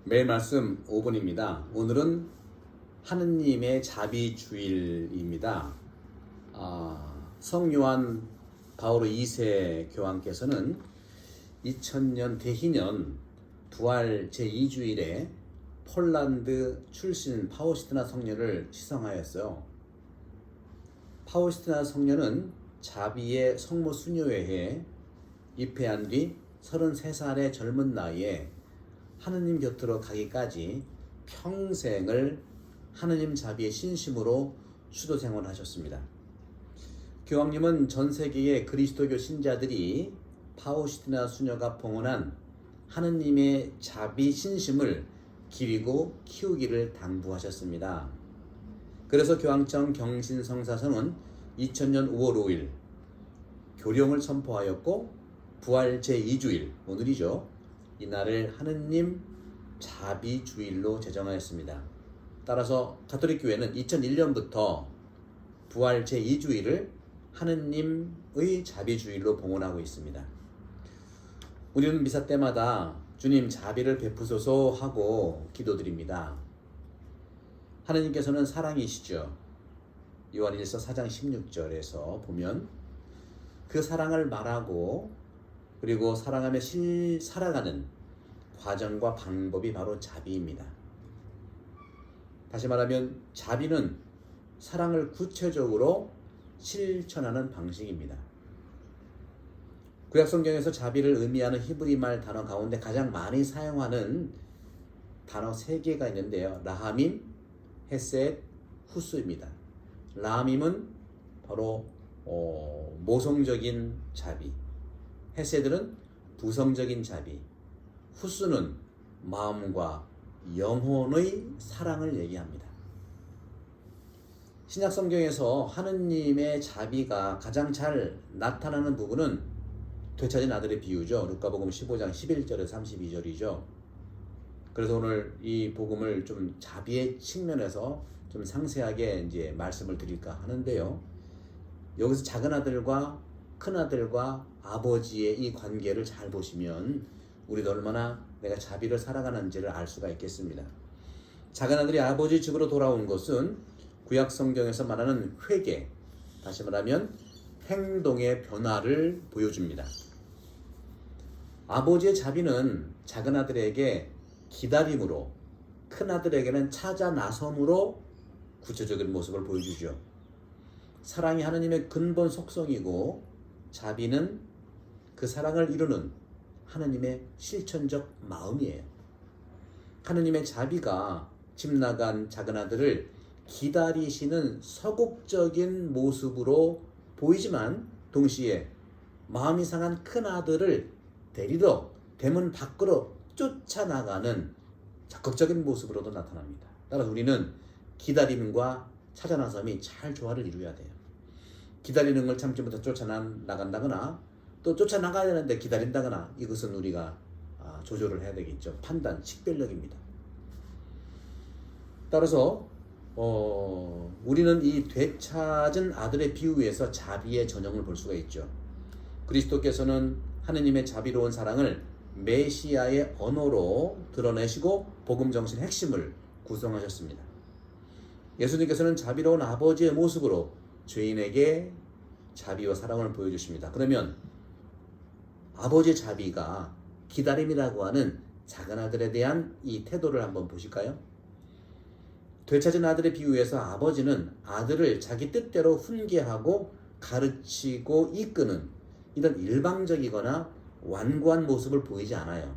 매일 말씀 5분입니다. 오늘은 하느님의 자비주일입니다. 성요한 바오로 2세 교황께서는 2000년 대희년 부활 제2주일에 폴란드 출신 파우스티나 성녀를 시성하였어요. 파우스티나 성녀는 자비의 성모 수녀회에 입회한 뒤 33살의 젊은 나이에 하느님 곁으로 가기까지 평생을 하느님 자비의 신심으로 수도 생활하셨습니다. 교황님은 전 세계의 그리스도교 신자들이 파우스티나 수녀가 봉헌한 하느님의 자비 신심을 기리고 키우기를 당부하셨습니다. 그래서 교황청 경신성사서는 2000년 5월 5일 교령을 선포하였고 부활 제2주일 오늘이죠. 이날을 하느님 자비주일로 제정하였습니다. 따라서 가톨릭 교회는 2001년부터 부활 제2주일을 하느님의 자비주일로 봉헌하고 있습니다. 우리는 미사 때마다 주님 자비를 베푸소서 하고 기도드립니다. 하느님께서는 사랑이시죠. 요한일서 4장 16절에서 보면 그 사랑을 말하고 그리고 사랑하며 살아가는 과정과 방법이 바로 자비입니다. 다시 말하면 자비는 사랑을 구체적으로 실천하는 방식입니다. 구약성경에서 자비를 의미하는 히브리 말 단어 가운데 가장 많이 사용하는 단어 3개가 있는데요. 라하밈, 헤셋, 후스입니다. 라하밈은 바로 모성적인 자비, 헤세들은 부성적인 자비, 후스는 마음과 영혼의 사랑을 얘기합니다. 신약 성경에서 하느님의 자비가 가장 잘 나타나는 부분은 되찾은 아들의 비유죠. 루카복음 15장 11절에서 32절이죠. 그래서 오늘 이 복음을 좀 자비의 측면에서 좀 상세하게 이제 말씀을 드릴까 하는데요. 여기서 작은 아들과 큰 아들과 아버지의 이 관계를 잘 보시면 우리도 얼마나 내가 자비를 살아가는지를 알 수가 있겠습니다. 작은 아들이 아버지 집으로 돌아온 것은 구약 성경에서 말하는 회개, 다시 말하면 행동의 변화를 보여줍니다. 아버지의 자비는 작은 아들에게 기다림으로, 큰 아들에게는 찾아 나섬으로 구체적인 모습을 보여주죠. 사랑이 하느님의 근본 속성이고 자비는 그 사랑을 이루는 하느님의 실천적 마음이에요. 하느님의 자비가 집 나간 작은 아들을 기다리시는 서곡적인 모습으로 보이지만 동시에 마음이 상한 큰 아들을 데리러 대문 밖으로 쫓아나가는 적극적인 모습으로도 나타납니다. 따라서 우리는 기다림과 찾아 나섬이 잘 조화를 이루어야 돼요. 기다리는 걸 참지 못해 쫓아나간다거나 또 쫓아나가야 되는데 기다린다거나 이것은 우리가 조절을 해야 되겠죠. 판단, 식별력입니다. 따라서 우리는 이 되찾은 아들의 비유에서 자비의 전형을 볼 수가 있죠. 그리스도께서는 하느님의 자비로운 사랑을 메시아의 언어로 드러내시고 복음 정신의 핵심을 구성하셨습니다. 예수님께서는 자비로운 아버지의 모습으로 죄인에게 자비와 사랑을 보여주십니다. 그러면 아버지의 자비가 기다림이라고 하는 작은 아들에 대한 이 태도를 한번 보실까요? 되찾은 아들의 비유에서 아버지는 아들을 자기 뜻대로 훈계하고 가르치고 이끄는 이런 일방적이거나 완고한 모습을 보이지 않아요.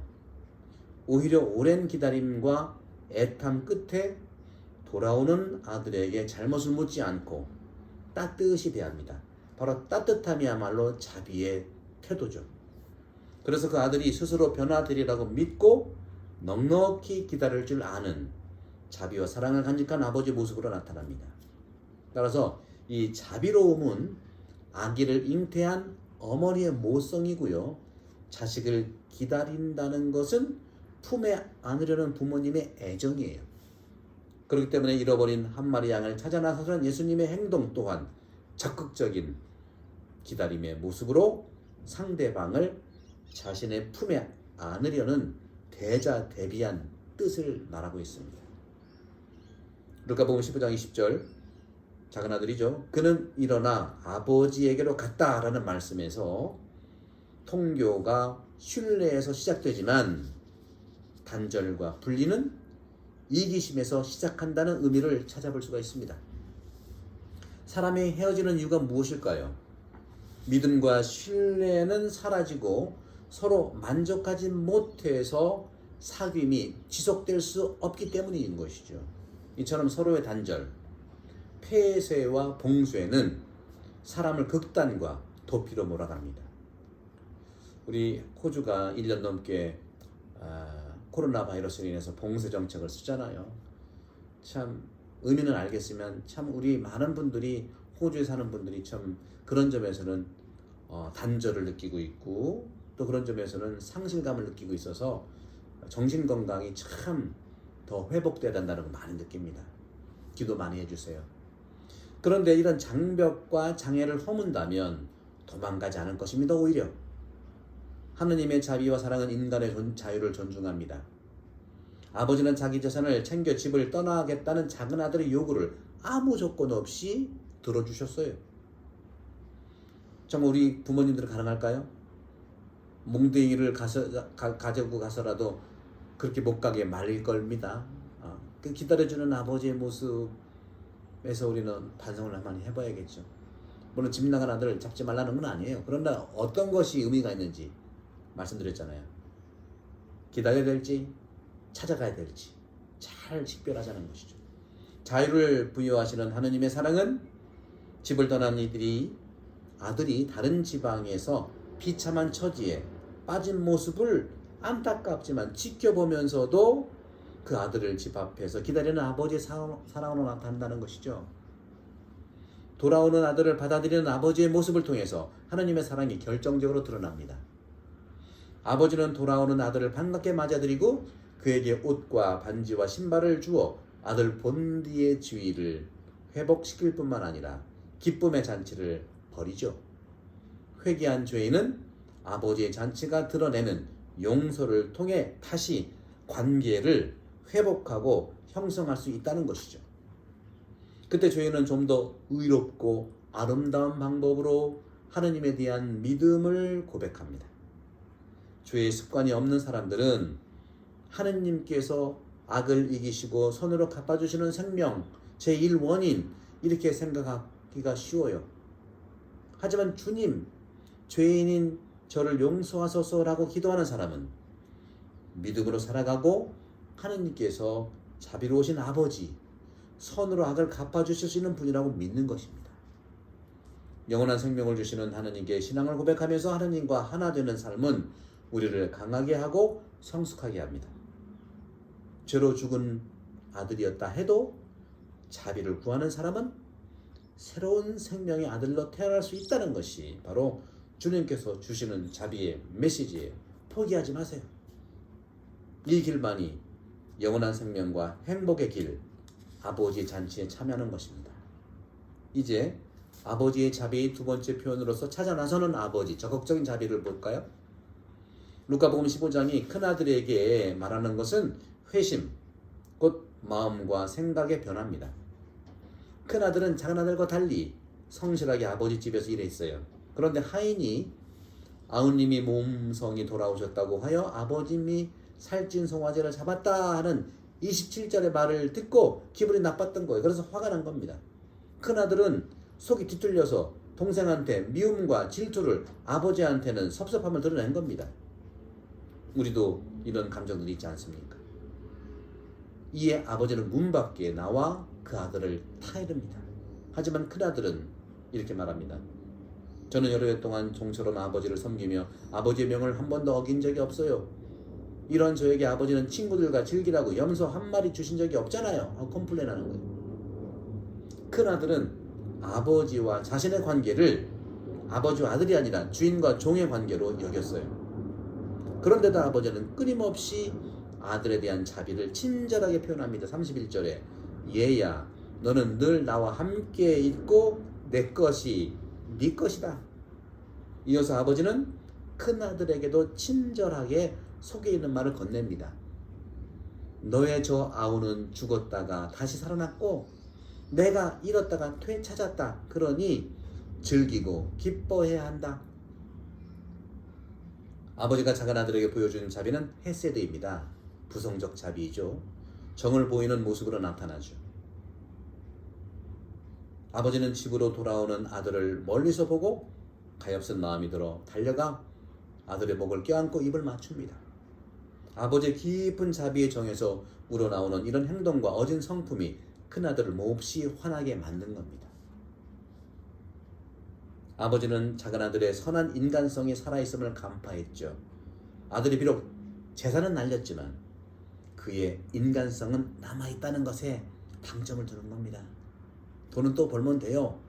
오히려 오랜 기다림과 애탐 끝에 돌아오는 아들에게 잘못을 묻지 않고 따뜻이 대합니다. 바로 따뜻함이야말로 자비의 태도죠. 그래서 그 아들이 스스로 변화되리라고 믿고 넉넉히 기다릴 줄 아는 자비와 사랑을 간직한 아버지 모습으로 나타납니다. 따라서 이 자비로움은 아기를 잉태한 어머니의 모성이고요. 자식을 기다린다는 것은 품에 안으려는 부모님의 애정이에요. 그렇기 때문에 잃어버린 한 마리 양을 찾아 나서는 예수님의 행동 또한 적극적인 기다림의 모습으로 상대방을 자신의 품에 안으려는 대자대비한 뜻을 말하고 있습니다. 루카복음 15장 20절 작은 아들이죠. 그는 일어나 아버지에게로 갔다라는 말씀에서 통교가 신뢰에서 시작되지만 단절과 분리는 이기심에서 시작한다는 의미를 찾아볼 수가 있습니다. 사람이 헤어지는 이유가 무엇일까요? 믿음과 신뢰는 사라지고 서로 만족하지 못해서 사귐이 지속될 수 없기 때문인 것이죠. 이처럼 서로의 단절, 폐쇄와 봉쇄는 사람을 극단과 도피로 몰아갑니다. 우리 호주가 1년 넘게 코로나 바이러스로 인해서 봉쇄 정책을 쓰잖아요. 참 의미는 알겠으면 참 우리 많은 분들이 호주에 사는 분들이 참 그런 점에서는 단절을 느끼고 있고 또 그런 점에서는 상실감을 느끼고 있어서 정신 건강이 참 더 회복돼야 된다는 걸 많이 느낍니다. 기도 많이 해주세요. 그런데 이런 장벽과 장애를 허문다면 도망가지 않을 것입니다. 오히려 하느님의 자비와 사랑은 인간의 자유를 존중합니다. 아버지는 자기 재산을 챙겨 집을 떠나겠다는 작은 아들의 요구를 아무 조건 없이 들어주셨어요. 정말 우리 부모님들은 가능할까요? 몽둥이를 가지고 가서라도 그렇게 못 가게 말릴 겁니다. 기다려주는 아버지의 모습에서 우리는 반성을 많이 해봐야겠죠. 물론 집 나간 아들을 잡지 말라는 건 아니에요. 그러나 어떤 것이 의미가 있는지 말씀드렸잖아요. 기다려야 될지 찾아가야 될지 잘 식별하자는 것이죠. 자유를 부여하시는 하느님의 사랑은 집을 떠난 아들이 다른 지방에서 비참한 처지에 빠진 모습을 안타깝지만 지켜보면서도 그 아들을 집 앞에서 기다리는 아버지의 사랑으로 나타난다는 것이죠. 돌아오는 아들을 받아들이는 아버지의 모습을 통해서 하느님의 사랑이 결정적으로 드러납니다. 아버지는 돌아오는 아들을 반갑게 맞아들이고 그에게 옷과 반지와 신발을 주어 아들 본디의 지위를 회복시킬 뿐만 아니라 기쁨의 잔치를 벌이죠. 회개한 죄인은 아버지의 잔치가 드러내는 용서를 통해 다시 관계를 회복하고 형성할 수 있다는 것이죠. 그때 죄인은 좀 더 의롭고 아름다운 방법으로 하느님에 대한 믿음을 고백합니다. 죄의 습관이 없는 사람들은 하느님께서 악을 이기시고 손으로 갚아주시는 생명, 제1원인 이렇게 생각하기가 쉬워요. 하지만 주님, 죄인인 저를 용서하소서라고 기도하는 사람은 믿음으로 살아가고 하느님께서 자비로우신 아버지, 선으로 악을 갚아주실 수 있는 분이라고 믿는 것입니다. 영원한 생명을 주시는 하느님께 신앙을 고백하면서 하느님과 하나 되는 삶은 우리를 강하게 하고 성숙하게 합니다. 죄로 죽은 아들이었다 해도 자비를 구하는 사람은 새로운 생명의 아들로 태어날 수 있다는 것이 바로 주님께서 주시는 자비의 메시지예요. 포기하지 마세요. 이 길만이 영원한 생명과 행복의 길, 아버지의 잔치에 참여하는 것입니다. 이제 아버지의 자비의 두 번째 표현으로서 찾아 나서는 아버지, 적극적인 자비를 볼까요? 루카복음 15장이 큰아들에게 말하는 것은 회심, 곧 마음과 생각의 변화입니다. 큰아들은 작은아들과 달리 성실하게 아버지 집에서 일했어요. 그런데 하인이 아우님이 몸성이 돌아오셨다고 하여 아버님이 살찐 송아지를 잡았다 하는 27절의 말을 듣고 기분이 나빴던 거예요. 그래서 화가 난 겁니다. 큰아들은 속이 뒤틀려서 동생한테 미움과 질투를, 아버지한테는 섭섭함을 드러낸 겁니다. 우리도 이런 감정들이 있지 않습니까? 이에 아버지는 문 밖에 나와 그 아들을 타이릅니다. 하지만 큰아들은 이렇게 말합니다. 저는 여러 해 동안 종처럼 아버지를 섬기며 아버지의 명을 한 번도 어긴 적이 없어요. 이런 저에게 아버지는 친구들과 즐기라고 염소 한 마리 주신 적이 없잖아요. 하고 컴플레인하는 거예요. 큰아들은 아버지와 자신의 관계를 아버지와 아들이 아니라 주인과 종의 관계로 여겼어요. 그런데도 아버지는 끊임없이 아들에 대한 자비를 친절하게 표현합니다. 31절에 얘야, 너는 늘 나와 함께 있고 내 것이 네 것이다. 이어서 아버지는 큰아들에게도 친절하게 속에 있는 말을 건넵니다. 너의 저 아우는 죽었다가 다시 살아났고 내가 잃었다가 되찾았다. 그러니 즐기고 기뻐해야 한다. 아버지가 작은 아들에게 보여준 자비는 헤세드입니다. 부성적 자비이죠. 정을 보이는 모습으로 나타나죠. 아버지는 집으로 돌아오는 아들을 멀리서 보고 가엾은 마음이 들어 달려가 아들의 목을 껴안고 입을 맞춥니다. 아버지의 깊은 자비의 정에서 우러나오는 이런 행동과 어진 성품이 큰아들을 몹시 화나게 만든 겁니다. 아버지는 작은 아들의 선한 인간성이 살아있음을 간파했죠. 아들이 비록 재산은 날렸지만 그의 인간성은 남아있다는 것에 방점을 두는 겁니다. 돈은 또 벌면 돼요.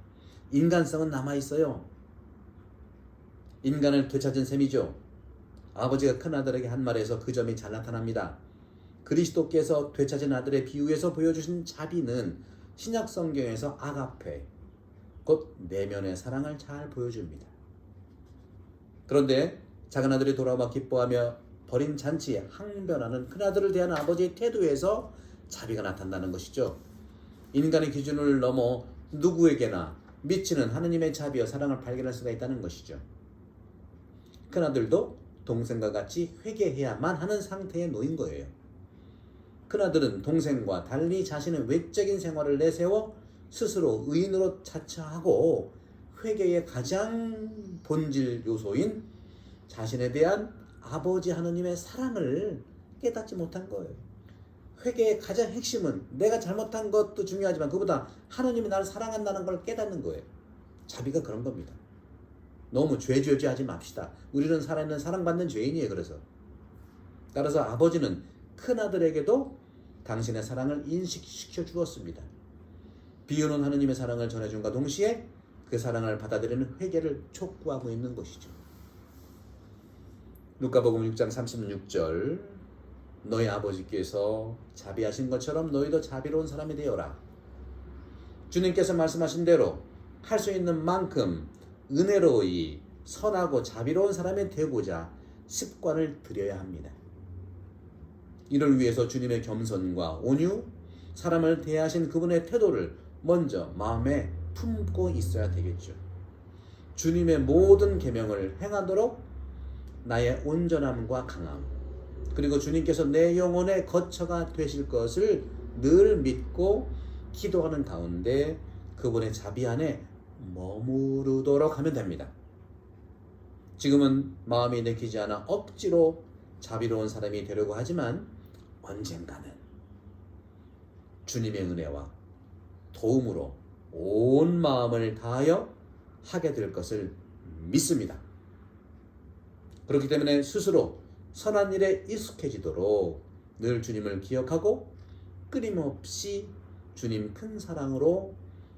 인간성은 남아있어요. 인간을 되찾은 셈이죠. 아버지가 큰아들에게 한 말에서 그 점이 잘 나타납니다. 그리스도께서 되찾은 아들의 비유에서 보여주신 자비는 신약 성경에서 아가페, 곧 내면의 사랑을 잘 보여줍니다. 그런데 작은 아들이 돌아와 기뻐하며 버린 잔치에 항변하는 큰아들을 대한 아버지의 태도에서 자비가 나타난다는 것이죠. 인간의 기준을 넘어 누구에게나 미치는 하느님의 자비와 사랑을 발견할 수가 있다는 것이죠. 큰아들도 동생과 같이 회개해야만 하는 상태에 놓인 거예요. 큰아들은 동생과 달리 자신의 외적인 생활을 내세워 스스로 의인으로 자처하고 회개의 가장 본질 요소인 자신에 대한 아버지 하느님의 사랑을 깨닫지 못한 거예요. 회개의 가장 핵심은 내가 잘못한 것도 중요하지만 그보다 하느님이 나를 사랑한다는 걸 깨닫는 거예요. 자비가 그런 겁니다. 너무 죄죄죄하지 맙시다. 우리는 살아있는 사랑받는 죄인이에요. 따라서 아버지는 큰아들에게도 당신의 사랑을 인식시켜 주었습니다. 비유는 하느님의 사랑을 전해준과 동시에 그 사랑을 받아들이는 회개를 촉구하고 있는 것이죠. 루카복음 6장 36절 너희 아버지께서 자비하신 것처럼 너희도 자비로운 사람이 되어라. 주님께서 말씀하신 대로 할 수 있는 만큼 은혜로이 선하고 자비로운 사람이 되고자 습관을 들여야 합니다. 이를 위해서 주님의 겸손과 온유, 사람을 대하신 그분의 태도를 먼저 마음에 품고 있어야 되겠죠. 주님의 모든 계명을 행하도록 나의 온전함과 강함, 그리고 주님께서 내 영혼의 거처가 되실 것을 늘 믿고 기도하는 가운데 그분의 자비 안에 머무르도록 하면 됩니다. 지금은 마음이 내키지 않아 억지로 자비로운 사람이 되려고 하지만 언젠가는 주님의 은혜와 도움으로 온 마음을 다하여 하게 될 것을 믿습니다. 그렇기 때문에 스스로 선한 일에 익숙해지도록 늘 주님을 기억하고 끊임없이 주님 큰 사랑으로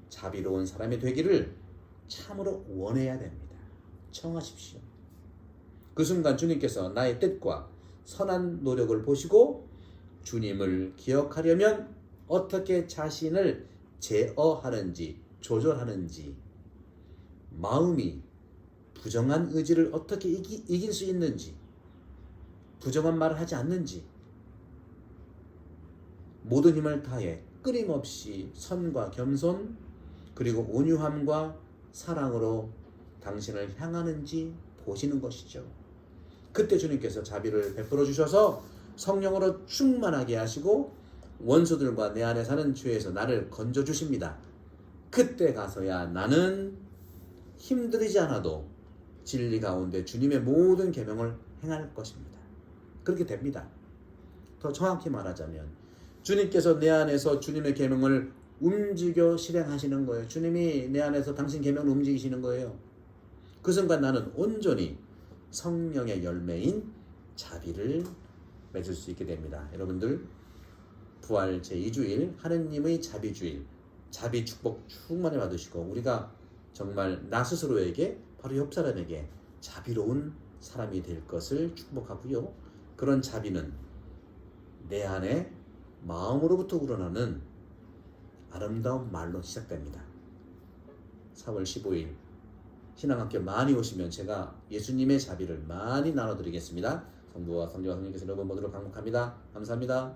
자비로운 사람이 되기를 참으로 원해야 됩니다. 청하십시오. 그 순간 주님께서 나의 뜻과 선한 노력을 보시고 주님을 기억하려면 어떻게 자신을 제어하는지 조절하는지, 마음이 부정한 의지를 어떻게 이길 수 있는지, 부정한 말을 하지 않는지, 모든 힘을 다해 끊임없이 선과 겸손 그리고 온유함과 사랑으로 당신을 향하는지 보시는 것이죠. 그때 주님께서 자비를 베풀어 주셔서 성령으로 충만하게 하시고 원수들과 내 안에 사는 죄에서 나를 건져 주십니다. 그때 가서야 나는 힘들이지 않아도 진리 가운데 주님의 모든 계명을 행할 것입니다. 그렇게 됩니다. 더 정확히 말하자면 주님께서 내 안에서 주님의 계명을 움직여 실행하시는 거예요. 주님이 내 안에서 당신 계명을 움직이시는 거예요. 그 순간 나는 온전히 성령의 열매인 자비를 맺을 수 있게 됩니다. 여러분들 부활 제2주일 하느님의 자비주일, 자비 축복 충만히 받으시고 우리가 정말 나 스스로에게 바로 옆 사람에게 자비로운 사람이 될 것을 축복하고요. 그런 자비는 내 안에 마음으로부터 우러나는 아름다운 말로 시작됩니다. 4월 15일 신앙학교 많이 오시면 제가 예수님의 자비를 많이 나눠드리겠습니다. 성부와 성자와 성령께서 여러분 모두를 강복합니다. 감사합니다.